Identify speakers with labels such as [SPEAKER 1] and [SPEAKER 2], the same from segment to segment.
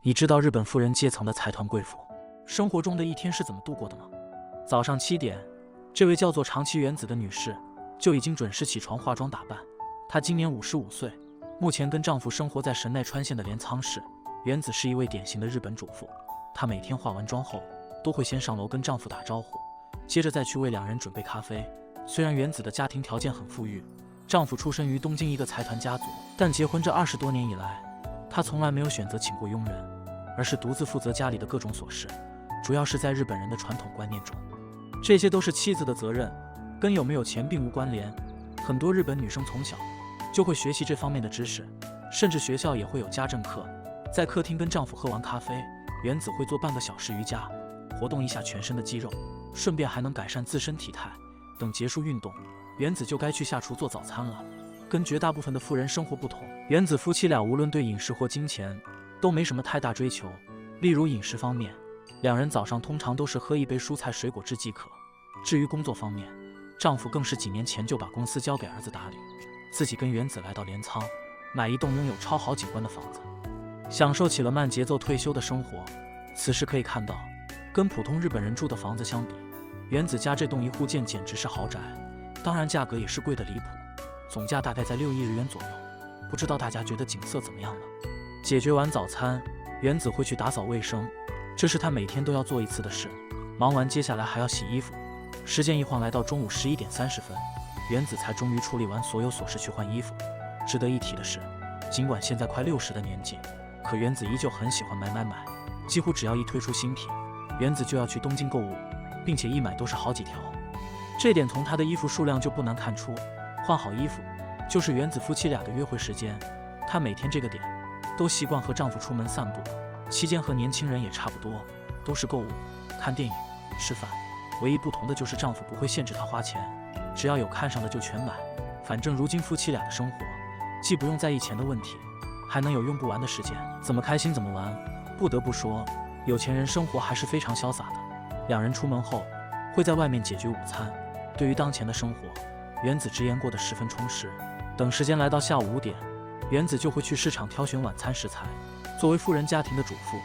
[SPEAKER 1] 你知道日本富人阶层的财团贵妇生活中的一天是怎么度过的吗？早上7点，这位叫做长崎原子的女士就已经准时起床化妆打扮。她今年55岁，目前跟丈夫生活在神奈川县的镰仓市。原子是一位典型的日本主妇，她每天化完妆后都会先上楼跟丈夫打招呼，接着再去为两人准备咖啡。虽然原子的家庭条件很富裕，丈夫出身于东京一个财团家族，但结婚这20多年以来，她从来没有选择请过佣人，而是独自负责家里的各种琐事，主要是在日本人的传统观念中，这些都是妻子的责任，跟有没有钱并无关联。很多日本女生从小就会学习这方面的知识，甚至学校也会有家政课。在客厅跟丈夫喝完咖啡，原子会做半个小时瑜伽，活动一下全身的肌肉，顺便还能改善自身体态。等结束运动，原子就该去下厨做早餐了。跟绝大部分的富人生活不同，原子夫妻俩无论对饮食或金钱都没什么太大追求。例如饮食方面，两人早上通常都是喝一杯蔬菜水果汁即可。至于工作方面，丈夫更是几年前就把公司交给儿子打理，自己跟原子来到镰仓，买一栋拥有超好景观的房子，享受起了慢节奏退休的生活。此时可以看到，跟普通日本人住的房子相比，原子家这栋一户建简直是豪宅，当然价格也是贵得离谱，总价大概在6亿日元左右。不知道大家觉得景色怎么样呢？解决完早餐，原子会去打扫卫生，这是她每天都要做一次的事。忙完接下来还要洗衣服。时间一晃来到中午11点30分，原子才终于处理完所有琐事去换衣服。值得一提的是，尽管现在快60的年纪，可原子依旧很喜欢买，几乎只要一推出新品，原子就要去东京购物，并且一买都是好几条。这点从她的衣服数量就不难看出。换好衣服就是原子夫妻俩的约会时间。她每天这个点都习惯和丈夫出门散步，期间和年轻人也差不多，都是购物、看电影、吃饭。唯一不同的就是丈夫不会限制她花钱，只要有看上的就全买。反正如今夫妻俩的生活既不用在意钱的问题，还能有用不完的时间，怎么开心怎么玩。不得不说，有钱人生活还是非常潇洒的。两人出门后会在外面解决午餐。对于当前的生活，原子直言过得十分充实。等时间来到下午5点，原子就会去市场挑选晚餐食材。作为富人家庭的主妇，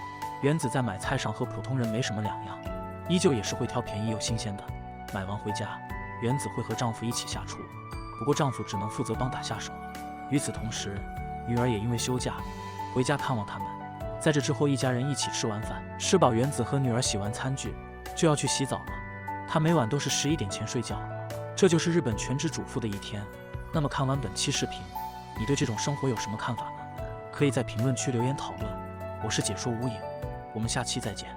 [SPEAKER 1] 原子在买菜上和普通人没什么两样，依旧也是会挑便宜又新鲜的。买完回家，原子会和丈夫一起下厨，不过丈夫只能负责帮打下手。与此同时，女儿也因为休假回家看望他们。在这之后，一家人一起吃完饭，吃饱，原子和女儿洗完餐具就要去洗澡了。她每晚都是11点前睡觉。这就是日本全职主妇的一天。那么看完本期视频，你对这种生活有什么看法呢？可以在评论区留言讨论。我是解说无影，我们下期再见。